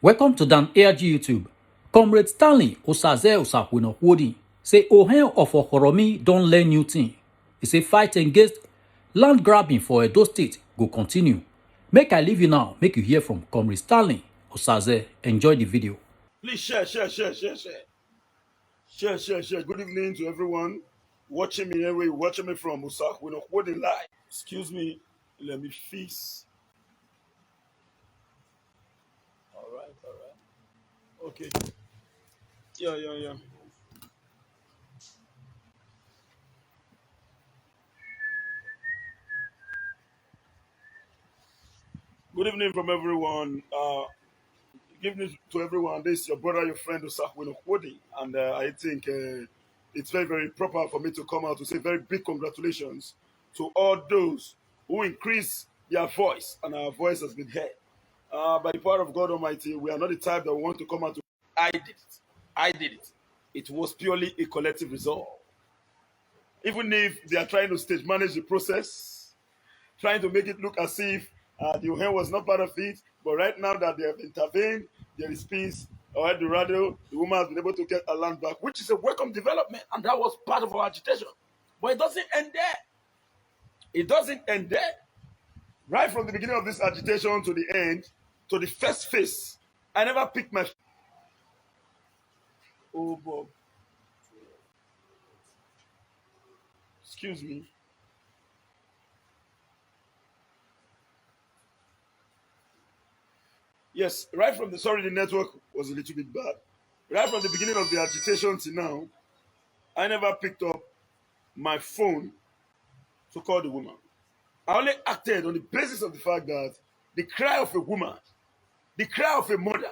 Welcome to Dan ARG YouTube. Comrade Stanley Osaze Osakwino Wodi say Ohen Okhoromi don't learn new thing. He say fight against land grabbing for Edo State go continue. Make I leave you now, make you hear from Comrade Stanley Osaze. Enjoy the video. Please share. Good evening to everyone watching me anyway, watching me from Usak. We're not holding live. Excuse me. Let me fix. All right. Okay. Yeah. Good evening from everyone. Good evening to everyone. This is your brother, your friend Usak. We're not holding. And I think it's very, very proper for me to come out to say very big congratulations to all those who increase their voice, and our voice has been heard. By the power of God Almighty, we are not the type that want to come out to. I did it. It was purely a collective resolve. Even if they are trying to stage manage the process, trying to make it look as if the Ohen was not part of it, but right now that they have intervened, there is peace. Or Eldorado, the woman has been able to get her land back, which is a welcome development, and that was part of our agitation. But it doesn't end there. It doesn't end there. Right from the beginning of this agitation to the end, to the first phase, I never picked my. Oh, Bob. Excuse me. Yes, right from the. Sorry, the network was a little bit bad. Right from the beginning of the agitation to now, I never picked up my phone to call the woman. I only acted on the basis of the fact that the cry of a woman, the cry of a mother,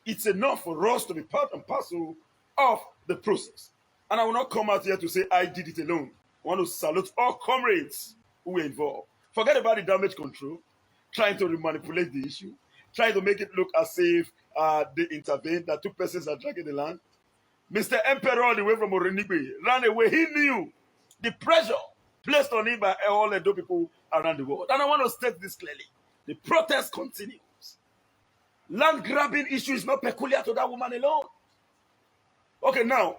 it's enough for us to be part and parcel of the process. And I will not come out here to say I did it alone. I want to salute all comrades who were involved. Forget about the damage control, trying to manipulate the issue, trying to make it look as if they intervened, that two persons are dragging the land. Mr. Emperor, all the way from Orenibe, ran away. He knew the pressure placed on him by all the people around the world. And I want to state this clearly. The protest continues. Land grabbing issue is not peculiar to that woman alone. Okay, now,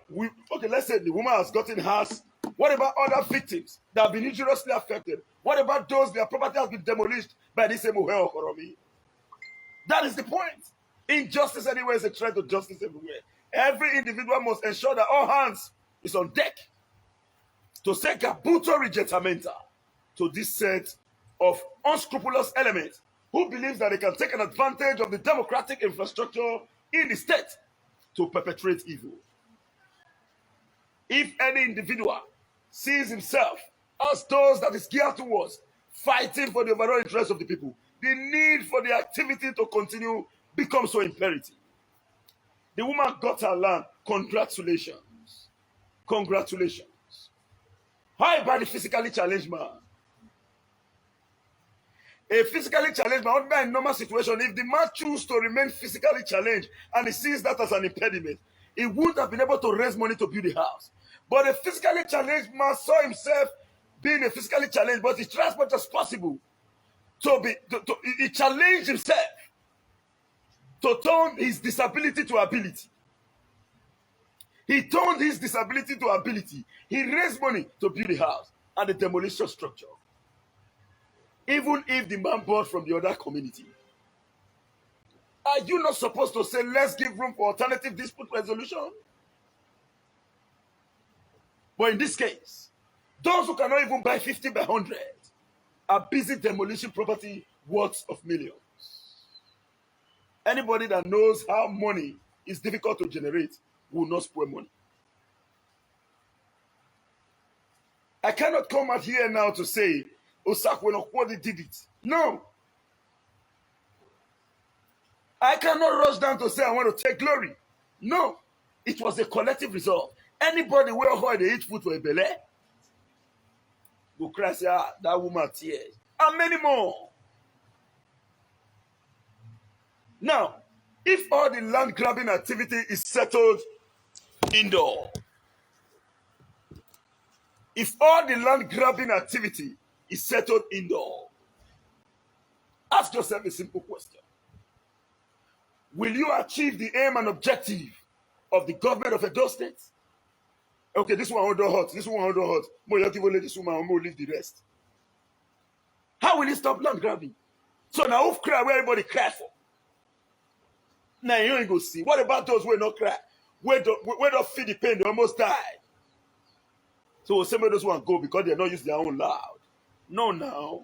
let's say the woman has gotten hers. What about other victims that have been injuriously affected? What about those their property has been demolished by this same Ohen Okhoromi? That is the point. Injustice anywhere is a threat to justice everywhere. Every individual must ensure that all hands is on deck to say Gabuto Rejetamenta to this set of unscrupulous elements who believes that they can take an advantage of the democratic infrastructure in the state to perpetrate evil. If any individual sees himself as those that is geared towards fighting for the overall interest of the people, the need for the activity to continue becomes so imperative. The woman got her land. Congratulations. How about the physically challenged man? A physically challenged man, under a normal situation, if the man chooses to remain physically challenged and he sees that as an impediment, he wouldn't have been able to raise money to build a house. But a physically challenged man saw himself being a physically challenged, but he tried as much as possible he challenged himself to turn his disability to ability. He turned his disability to ability. He raised money to build a house and a demolition structure. Even if the man bought from the other community. Are you not supposed to say, let's give room for alternative dispute resolution? But in this case, those who cannot even buy 50 by 100 are busy demolishing property worth of millions. Anybody that knows how money is difficult to generate will not spoil money. I cannot come out here now to say, Osakwino Okhoromi did it. No. I cannot rush down to say I want to take glory. No. It was a collective resolve. Anybody will hold the eat food for a belly. Go cry, say, that woman tears. And many more. Now, if all the land grabbing activity is settled indoor, if all the land grabbing activity is settled indoor, ask yourself a simple question. Will you achieve the aim and objective of the government of Edo State? Okay, this one hold on hot. This one hold on hot. More you give only this woman, more leave the rest. How will you stop land grabbing? So now who cry where everybody cry for? Now you ain't go see. What about those who not cry? Where don't feel the pain, they almost die. So some of those one go because they're not using their own loud. No, now.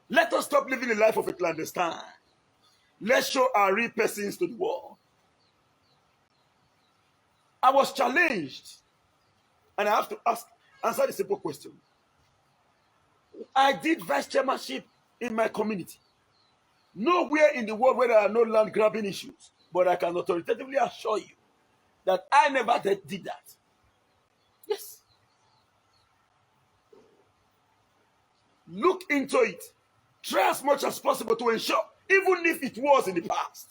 Let us stop living the life of a clandestine. Let's show our real persons to the world. I was challenged, and I have to answer the simple question. I did vice chairmanship in my community. Nowhere in the world where there are no land grabbing issues, but I can authoritatively assure you that I never did that. Yes. Look into it. Try as much as possible to ensure, even if it was in the past.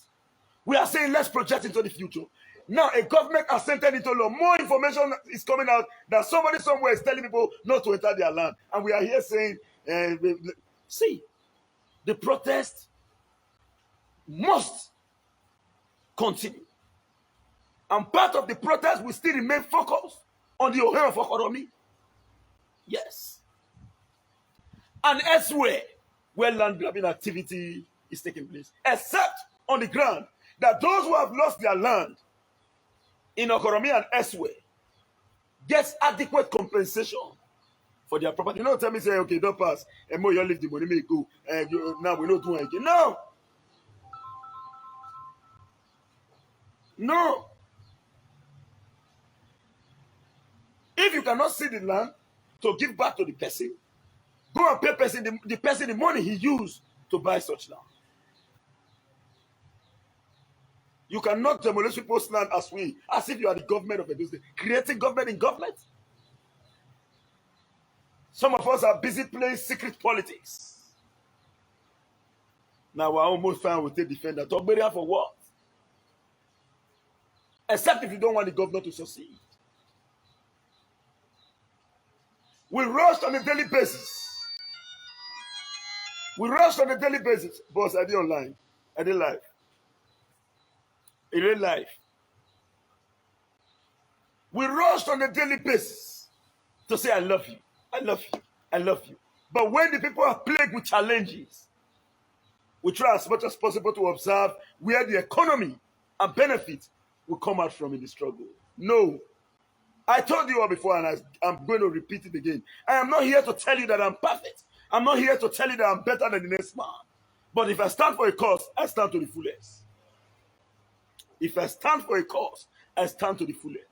We are saying let's project into the future. Now a government has sent it into law. More information is coming out that somebody somewhere is telling people not to enter their land. And we are here saying, see, the protest must continue. And part of the protest will still remain focused on the Ohen Okhoromi. Yes. And elsewhere where land grabbing activity is taking place. Except on the ground that those who have lost their land in Okhoromi and elsewhere gets adequate compensation for their property. You don't tell me, say, okay, don't pass. And more you leave the money, may go. Now we don't do it again. No. No. If you cannot see the land to give back to the person, go and pay the person the money he used to buy such land. You cannot demolish people's land as if you are the government of Edo State, creating government in government. Some of us are busy playing secret politics. Now we're almost fine with the defender. Talk barrier for what? Except if you don't want the governor to succeed. We rush on a daily basis. We rush on a daily basis. Boss, I did online. I did live. In real life. We rush on a daily basis to say, I love you. I love you. I love you. But when the people are plagued with challenges, we try as much as possible to observe where the economy and benefit will come out from in the struggle. No. I told you all before, and I'm going to repeat it again. I am not here to tell you that I'm perfect. I'm not here to tell you that I'm better than the next man. But if I stand for a cause, I stand to the fullest. If I stand for a cause, I stand to the fullest.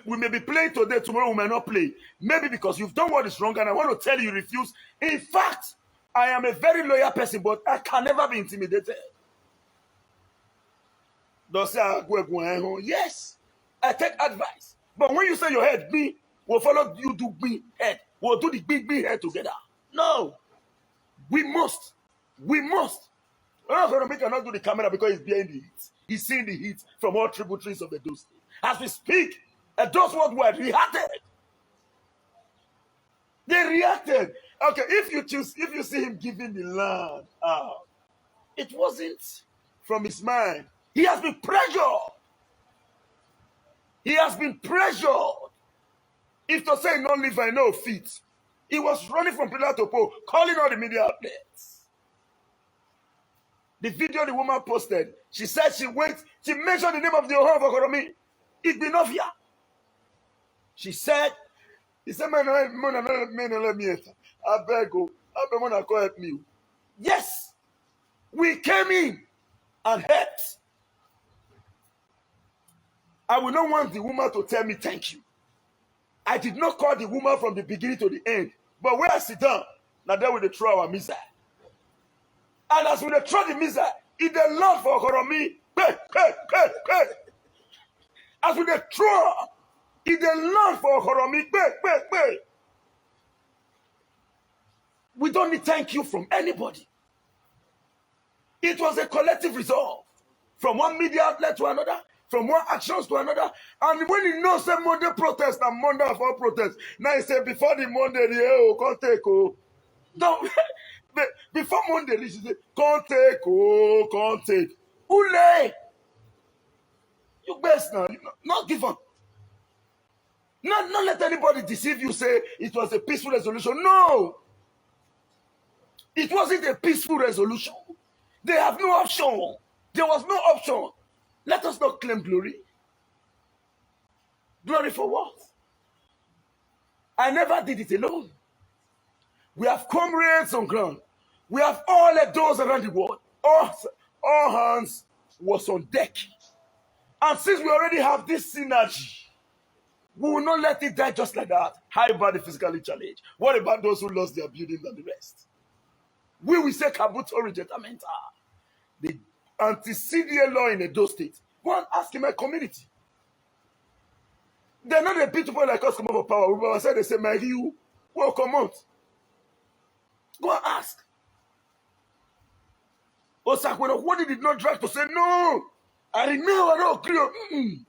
We may be playing today, tomorrow we may not play. Maybe because you've done what is wrong, and I want to tell you refuse. In fact, I am a very loyal person, but I can never be intimidated. Yes, I take advice. But when you say your head, me will follow you do me head. We'll do the big head together. No. We must. We must. Okhoromi cannot do the camera because he's behind the heat. He's seeing the heat from all tributaries of Edo State. As we speak, Edo's worldwide reacted. They reacted. Okay, if you see him giving the land out, it wasn't from his mind. He has been pressured. He has been pressured. If to say no live and no feet, he was running from pillar to pole, calling all the media outlets. The video the woman posted, she said she mentioned the name of the Ohen Okhoromi, Igbinovia. She said, man, let me enter. I beg you, I beg you to help me. Yes, we came in and helped. I will not want the woman to tell me thank you. I did not call the woman from the beginning to the end. But where I sit down, now there we throw our missile. And as we throw the missile, it the Lord for Okhoromi. As we throw, it the Lord for Okhoromi. We don't need thank you from anybody. It was a collective resolve. From one media outlet to another, from one actions to another. And when he knows say Monday protest and Monday of all protest, now he said before the Monday, can't take. Don't Monday, she say, can't take, oh, can't take. Ule! You best now. Not give up. Not let anybody deceive you, say it was a peaceful resolution. No! It wasn't a peaceful resolution. They have no option. There was no option. Let us not claim glory. Glory for what? I never did it alone. We have comrades on ground. We have all of those around the world. All hands was on deck. And since we already have this synergy, we will not let it die just like that. How about the physically challenged? What about those who lost their buildings and the rest? We will say Kabuto rejetamenta. The anti-CDA law in Edo State. Go and ask in my community. They're not the people like us come over power. We will say they say, my you will come out. Go and ask. Osakweno, what did not drag to say, no, I remember, I don't agree.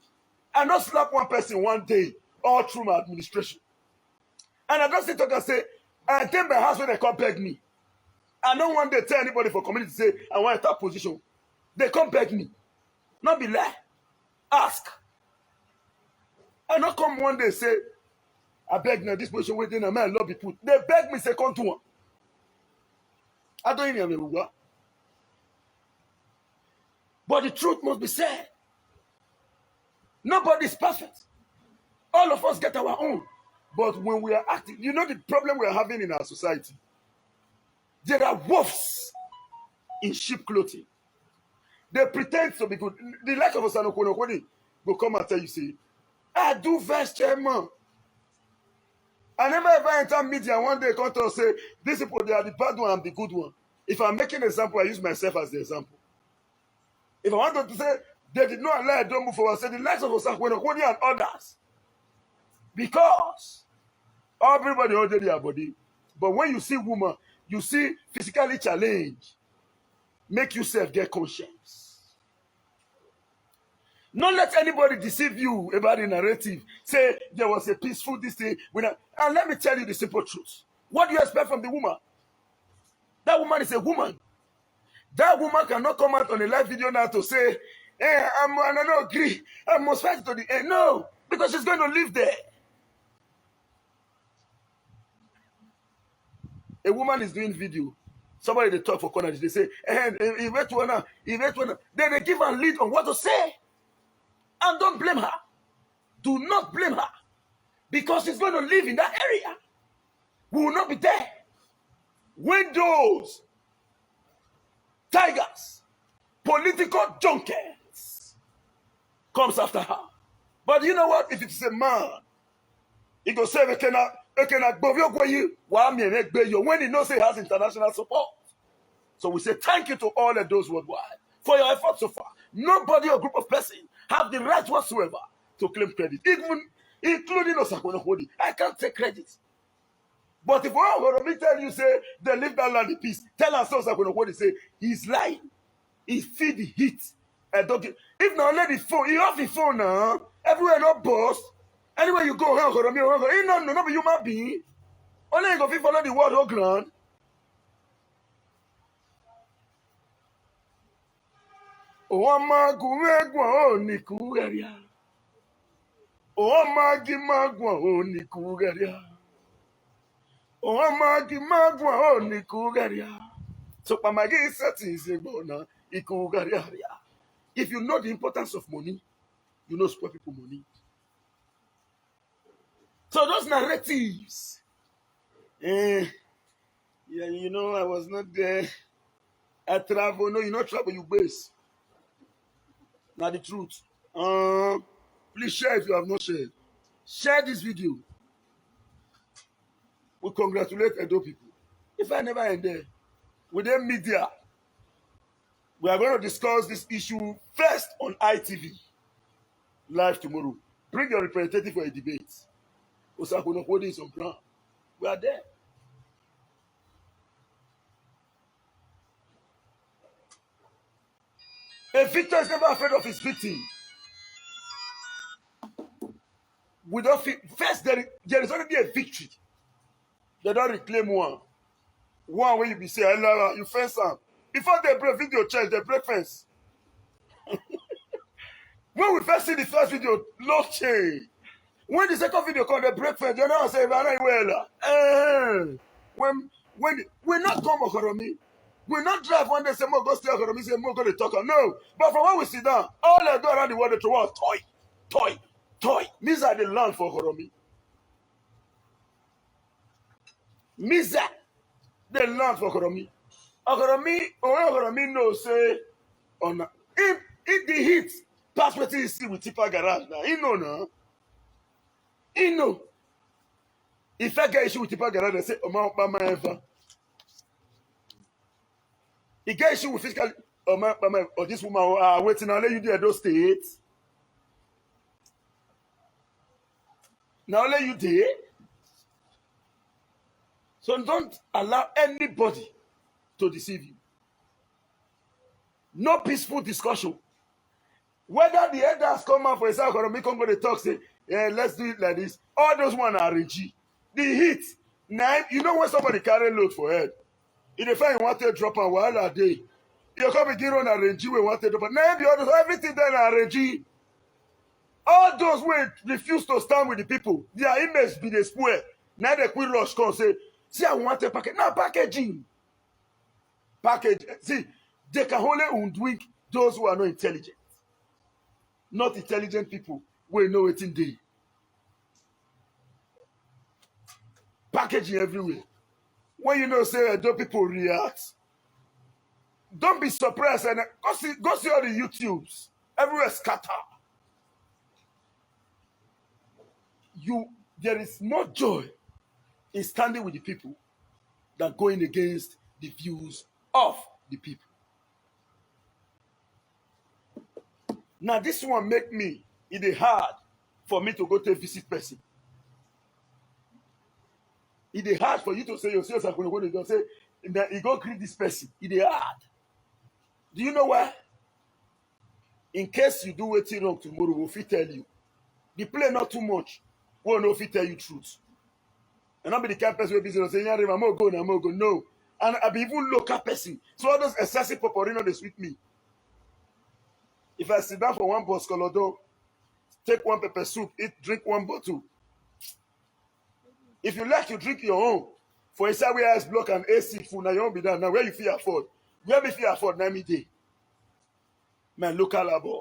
I not slap one person one day all through my administration. And I don't sit talk and say, I take my house when they come beg me. I don't want to tell anybody for community to say, I want a top position. They come beg me. Not be lie. Ask. I not come one day say, I beg now this position waiting and my love be put. They beg me second to one. I don't even know. But the truth must be said. Nobody is perfect. All of us get our own. But when we are acting, you know the problem we are having in our society? There are wolves in sheep clothing. They pretend to be good. The like of Ohen Okhoromi will come and tell you, say, I do verse chairman. I never ever enter media one day come to say, these people, they are the bad one, I'm the good one. If I'm making an example, I use myself as the example. If I wanted to say, they did not allow, don't move forward, say the likes of Ohen Okhoromi and others. Because everybody already their body. But when you see woman, you see physically challenged, make yourself get conscience. Not let anybody deceive you about the narrative. Say there was a peaceful this thing. And let me tell you the simple truth. What do you expect from the woman? That woman is a woman. That woman cannot come out on a live video now to say, hey, I don't agree. I must fight to the end. No, because she's going to live there. A woman is doing video. Somebody they talk for corner. They say, then they give her lead on what to say. And don't blame her. Do not blame her. Because she's going to live in that area. We will not be there. When those tigers, political junkies, comes after her. But you know what? If it's a man, he go say, when he knows he has international support. So we say thank you to all of those worldwide for your efforts so far. Nobody or group of persons have the right whatsoever to claim credit, even including Ohen Okhoromi. I can't take credit. But if Ohen Okhoromi tell you, say, they leave that land in peace, tell us Ohen Okhoromi, say, he's lying. He feed the heat. If not, let the phone, he off the phone now. Everywhere not boss. Anywhere you go, Ohen Okhoromi, he no be human being. Only you go fit follow the word whole ground. So if you know the importance of money, you know spoil people money. So those narratives, yeah, you know, I was not there. I travel. No, you not travel, you base. Now the truth. Please share if you have not shared. Share this video. We congratulate Edo people. If I never end there, within media, we are going to discuss this issue first on ITV. Live tomorrow. Bring your representative for a debate. Ohen Okhoromi is on ground. We are there. A victor is never afraid of his victim. We don't feel, first, there is already a victory. They don't reclaim one. One way you be say, you fence am. Before they break video change, they break fence. When we first see the first video, lock change. When the second video come, they break fence. You know what I'm saying? Well, when we not come Okhoromi, we not drive one day say more go stay Okhoromi, say more go to talk. No, but from when we sit down, all they do around the world they throw out toy. These are the land for Okhoromi. Misa, the land for Okhoromi. Okhoromi no say on if the heat pass what you see with Tipa garage now. He know now. He know. If I get issue with Tipa garage, they say Oma ever. He get issue with physical or this woman waiting now let you do those states. Now let you do. So don't allow anybody to deceive you. No peaceful discussion. Whether the elders come out for a second or come go to talk, say, yeah, let's do it like this. All those one are RG. The heat. Now, you know when somebody carry load for head. If they find you want to drop on while a day, you come begin on RG, we want to drop on. Now, the others, everything then RG. All those who refuse to stand with the people, their image be the square. Now they quit rush come say, see, I want a package. Now, packaging. Package. See, they can only undwink those who are not intelligent. Not intelligent people will know it in day. Packaging everywhere. When you know, say, don't people react, don't be surprised and go see all the YouTubes. Everywhere scatter. There is more joy in standing with the people than going against the views of the people. Now, this one make me, it is hard for me to go to visit person. It is hard for you to say, yourself, I'm going to go to say, you go greet this person. It is hard. Do you know why? In case you do anything wrong tomorrow, we'll fit tell you. The play not too much. We'll no fit tell you truth. And I'll be the kind of person who be saying, I'm going to go. No. And I'll be even local person. So all those excessive poporino, they sweet me. If I sit down for one boss colodo, take one pepper soup, eat, drink one bottle. If you like, you drink your own. For inside where ice block and AC food, now you won't be done. Now where you feel afford? Where me feel afford, now me day. Man, local labor.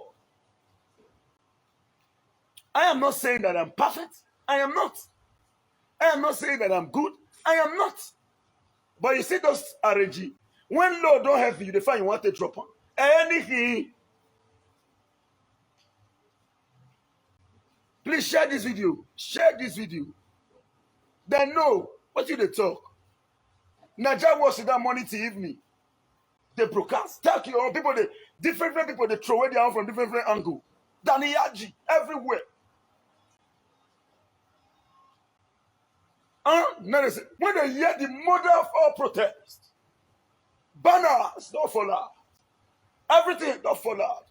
I am not saying that I'm perfect. I am not. I am not saying that I'm good. I am not. But you see those RNG. When Lord don't help you, they find you want to drop on. Anything. Please share this video. Share this video. They know what you they talk. Nigeria was that morning to evening. They broadcast. Tell your own people, different people, they throw away their own from different angles. Danny Yaji, everywhere. When they hear the mother of all protests, banners don't fall out. Everything don't fall out.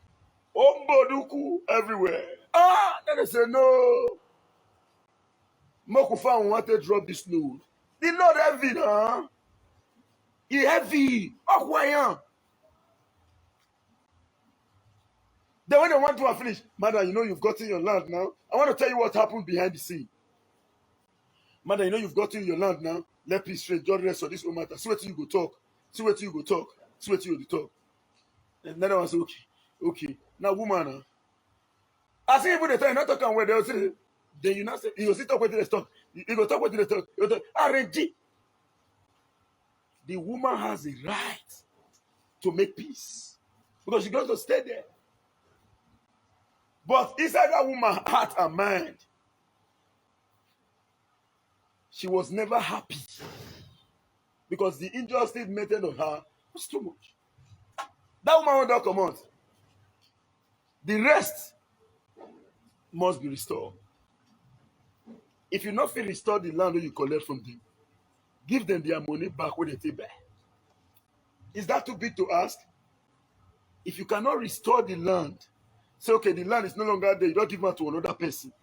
Omboduku everywhere. Then they say, no. Mokufa want to drop this load. The Lord heavy, huh? He heavy. Then when they want to finish, Mother, you know you've gotten your land now. I want to tell you what happened behind the scene. Mother, you know you've gotten your land now. Let peace straight, just rest on this matter. See what you go talk. See what you go talk. See what you go talk. And another one say, okay. Now, woman, I see people they try not talking where they'll say, then you not say, you go sit talk with the talk. You go talk with the talk. You go talk. RNG. The woman has a right to make peace because she got to stay there. But inside that woman's heart and mind, she was never happy because the injustice meted on her was too much. That woman will not come out. The rest must be restored. If you not feel restore the land that you collect from them, give them their money back when they take back. Is that too big to ask? If you cannot restore the land, say, okay, the land is no longer there, you don't give it to another person.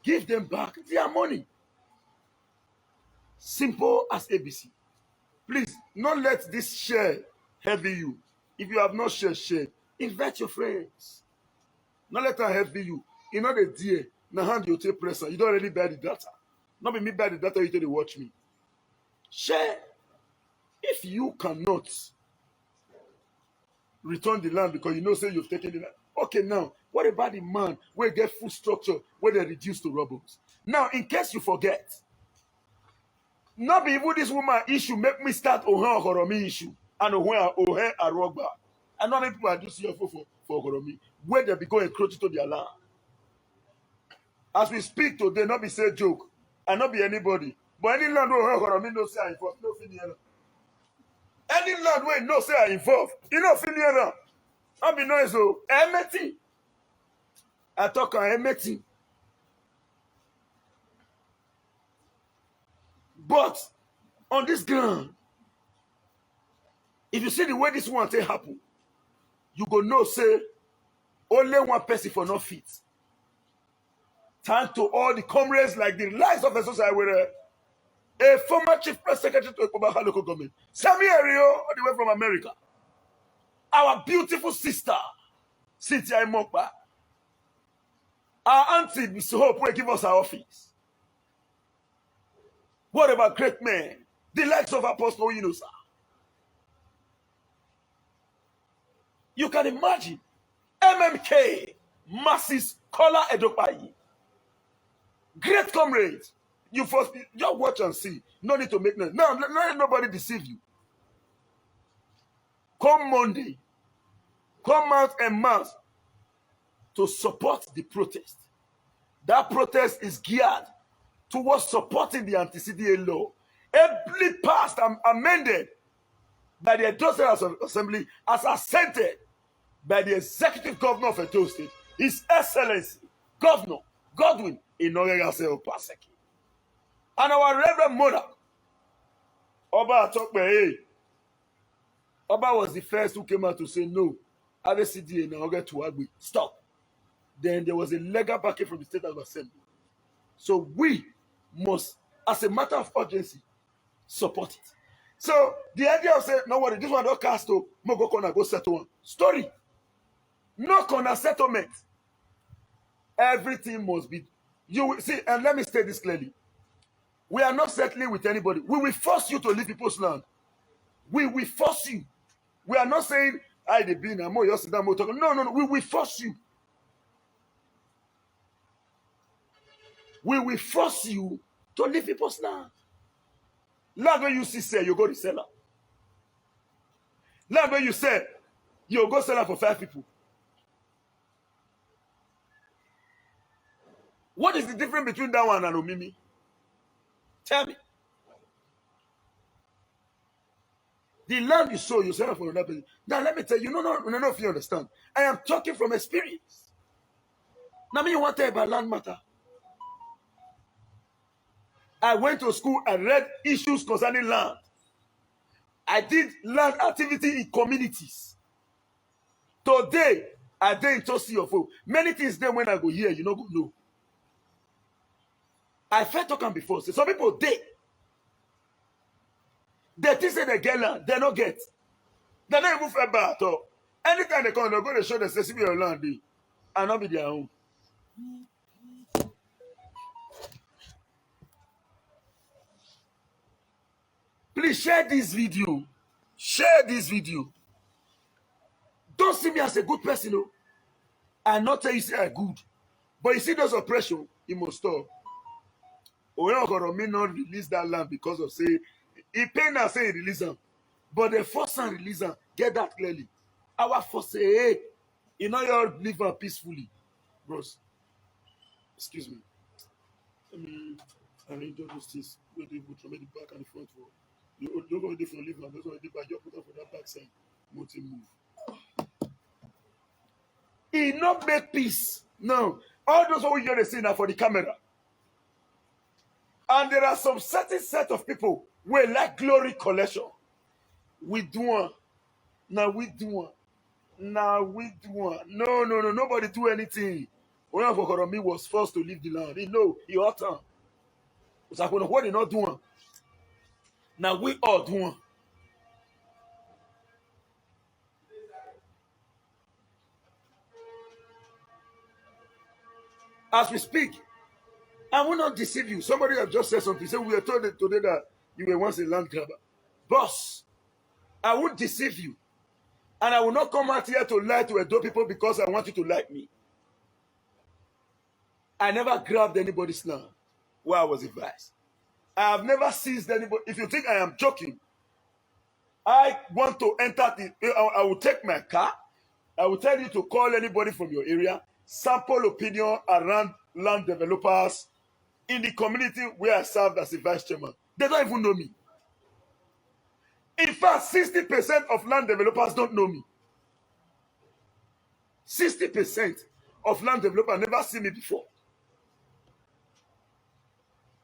Give them back their money. Simple as ABC. Please, not let this share heavy you. If you have not shared, invite your friends. Not let them heavy you. You know the dear. Now hand you take pressure. You don't really buy the data. Not be me buy the data, you to watch me. Share. If you cannot return the land because you know say you've taken the land. Okay, now, what about the man where get full structure, where they reduce to rubbles? Now, in case you forget, not be even this woman issue make me start Ohen Okhoromi issue and Ohen Arogba. And not many people are just here for Okhoromi, where they be going encroaching to their land. As we speak today, not be say joke, and not be anybody. But any land where Ohen Okhoromi no say I involved, no fin here. Any land where no say I involved, you know fin here. I be noise so emeti. I talk on emeti. But on this ground, if you see the way this one thing happen, you go know say only one person for not fit. Thank to all the comrades like the lives of the society were a former chief press secretary to Ekobaka local government, Sammy Ario, all the way from America. Our beautiful sister, Cynthia Mokba. Our auntie, Mr. Hope, will give us our office. What about great men? The likes of Apostle Yunusa. You can imagine MMK, Masses, Kola Edopayi. Great comrades. You first just watch and see. No need to make noise. No, let nobody deceive you. Come Monday, come out en masse to support the protest. That protest is geared towards supporting the anti-CDA law, ably passed and amended by the Edo State Assembly as assented by the Executive Governor of Edo State, His Excellency, Governor Godwin Inoregase Opaseki. And our Reverend Monarch, Oba Atokbe, Oba was the first who came out to say, no, ABCDA now get to Agbe. Stop. Then there was a legal backing from the State Assembly. So we must, as a matter of urgency, support it. So the idea of saying, no worry, this one don't cast to Mogo Kona go settle one. Story. No corner settlement. Everything must be. You will see, and let me state this clearly. We are not settling with anybody. We will force you to leave people's land. We will force you. We are not saying, I the bin, I'm more. No. We will force you. We will force you to leave people's land. Land where you see say, you go to sell out. Land where you say, you go sell out for 5 people. What is the difference between that one and Omimi? Tell me. The land you sow, you sell for another person. Now let me tell you, no, if you understand. I am talking from experience. Now me, you want to tell about land matter. I went to school and read issues concerning land. I did land activity in communities. Today, I didn't toss your phone. Many things then when I go here, you know, go know. I felt talking before. So some people they think say they get land, they don't get. They don't even feel bad at all. Anytime they come, they're going to show the see your land and not be their own. Please share this video. Share this video. Don't see me as a good person, no. I'm not tell you say I'm good. But you see those oppression, it must stop. Ohen Okhoromi not release that land because of say, he pay now say he release them. But the first and release them, get that clearly. Our first say, hey, you know you live peacefully. Bros, excuse me. Let me arrange all those things. Where they put from the back and the front for. You don't go there for live and those one they back. You put up for that back side. Multi move. He not make peace. No. All those what we hear they say now for the camera. And there are some certain set of people who like glory collection. We do one. Now we do one. Now we do one. No. Nobody do anything. Ohen Okhoromi was forced to leave the land. He ought to. What they not doing? Now we all do one. As we speak, I will not deceive you. Somebody have just said something. Say we were told today that you were once a land grabber. Boss, I won't deceive you. And I will not come out here to lie to Edo people because I want you to like me. I never grabbed anybody's land where I was advised. I have never seized anybody. If you think I am joking, I want to enter I will take my car. I will tell you to call anybody from your area, sample opinion around land developers in the community where I served as a vice chairman. They don't even know me. In fact, 60% of land developers don't know me. 60% of land developers never seen me before.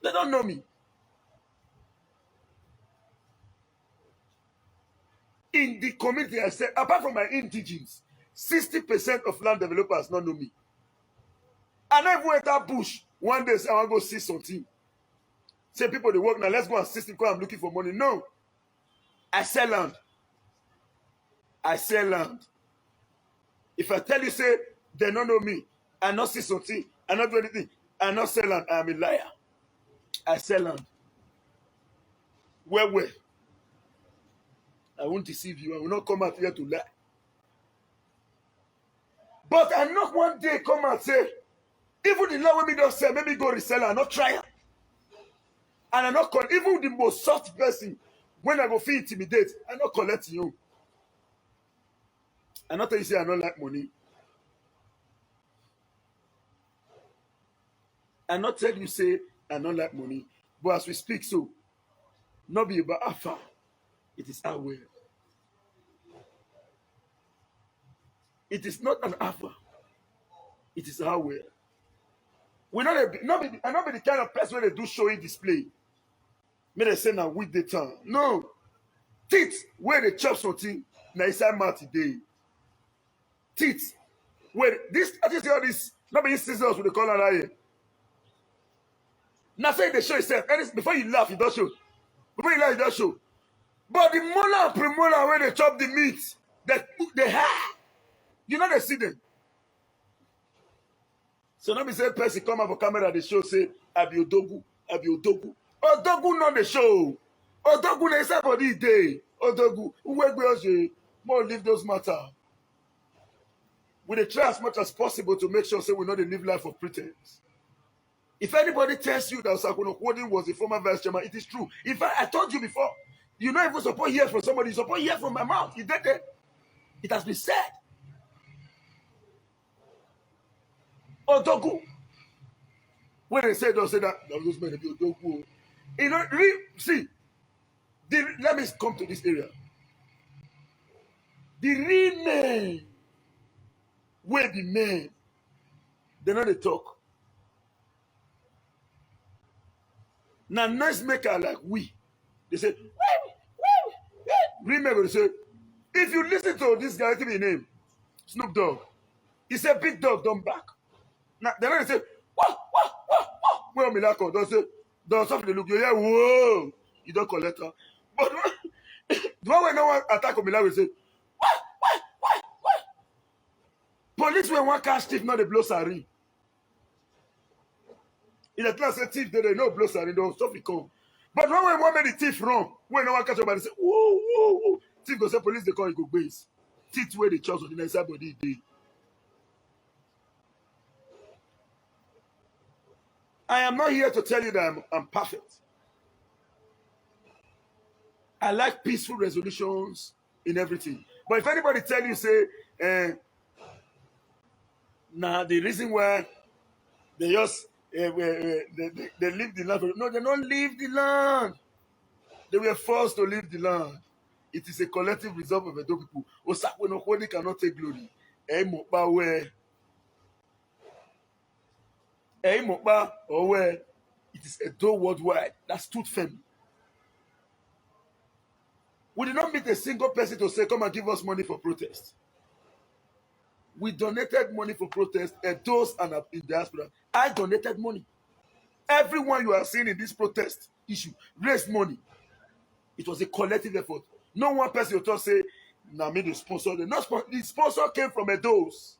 They don't know me. In the community, I said, apart from my indigenes, 60% of land developers don't know me. I never went that bush. One day, say, I want to go see something. Say, people, they work now. Let's go and see because I'm looking for money. No. I sell land. I sell land. If I tell you, say, they don't know me, I not see something, I not do anything, I not sell land, I am a liar. I sell land. Where? I won't deceive you. I will not come out here to lie. But I not one day come and say, even the law when me don't sell, maybe go resell and not try it. And I not call even the most soft person when I go feel intimidate, I not collect you. I not tell you say I don't like money. I not tell you say I don't like money. But as we speak, so not be about how far. It is how well. It is not an offer. It is how well. We not be the kind of person where they do showing display. May they say now with the tongue. No. Teeth where they chop something. Now inside mouth today. Teeth. Where this I just say all this. Not be scissors with the color here. Now say they show yourself. Before you laugh, you don't show. Before you laugh, you don't show. But the molar and premolar where they chop the meat, they hair. You know they see them. So now me say person come up for camera they show say Abi Odogu. Odogu not the show. Odogu they say for this day. Odogu we more leave those matter. We dey try as much as possible to make sure say we not dey live life of pretense. If anybody tells you that Ohen Okhoromi was a former vice chairman, it is true. In fact, I told you before, you not even support hear from somebody, you support hear from my mouth. You did it. It has been said. Odogu. When they say don't say that, those men be Odogu. You know, see, let me come to this area. The real men, where the men, they know they talk. Now, nice maker like we, they say, real men will say, if you listen to this guy, give me a name, Snoop Dogg. He said, big dog, don't back. Now, they're not say, wah. Well, Milako, don't say, don't suffer the look. You hear, whoa, you don't collect her. But the one when no one attack Milako will say, wah. Police when one catch thief, not the blow sari. In the class, say thief, they know blow sari, don't stop it come. But when one make the thief run, when no one catch somebody say, whoa. Thief go say, police, they call you go base. Thief where the church on the inside body day. I am not here to tell you that I'm perfect. I like peaceful resolutions in everything. But if anybody tell you, say, the reason why they just, they leave the land. No, they don't leave the land. They were forced to leave the land. It is a collective resolve of Edo people. Ohen Okhoromi cannot take glory. It is Edo worldwide that stood firm. We did not meet a single person to say, come and give us money for protest. We donated money for protest, those and in diaspora. I donated money. Everyone you are seeing in this protest issue raised money. It was a collective effort. No one person will just say, nah, me the sponsor. The sponsor came from those.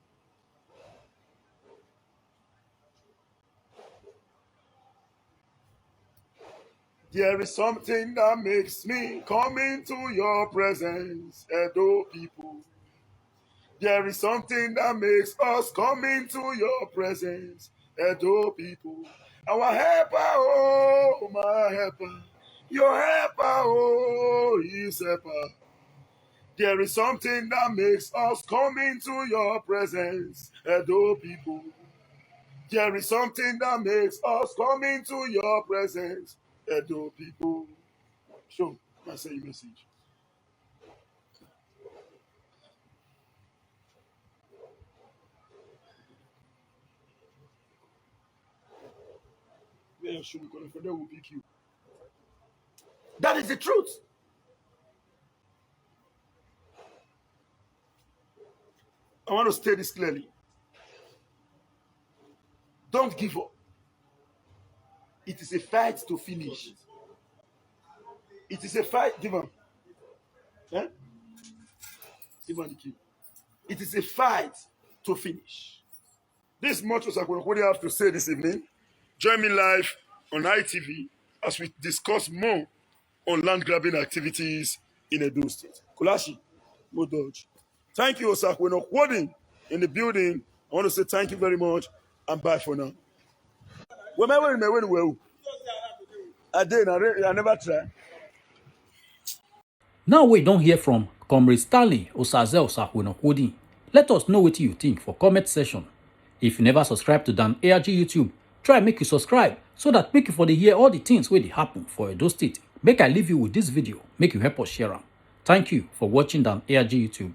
There is something that makes me come into your presence, Edo people. There is something that makes us come into your presence, Edo people. Our helper, oh, my helper. Your helper, oh, his helper. There is something that makes us come into your presence, Edo people. There is something that makes us come into your presence, Edo people. So, I say your message. Yeah, should be calling for them will pick you. That is the truth. I want to state this clearly. Don't give up. It is a fight to finish. It is a fight. Give on. Eh? Give on the key. It is a fight to finish. This much was what I have to say this evening. Join me live on ITV as we discuss more on land grabbing activities in Edo State. Kulashi, no dodge. Thank you, Osakweno Okhoromi in the building. I want to say thank you very much and bye for now. I never try. Now we don't hear from comrade Stanley Osakweno. Let us know what you think for comment section. If you never subscribe to Dan ARG YouTube, try make you subscribe so that make you for the hear all the things where they happen for Edo State. Make I leave you with this video, make you help us share them. Thank you for watching Dan ARG YouTube.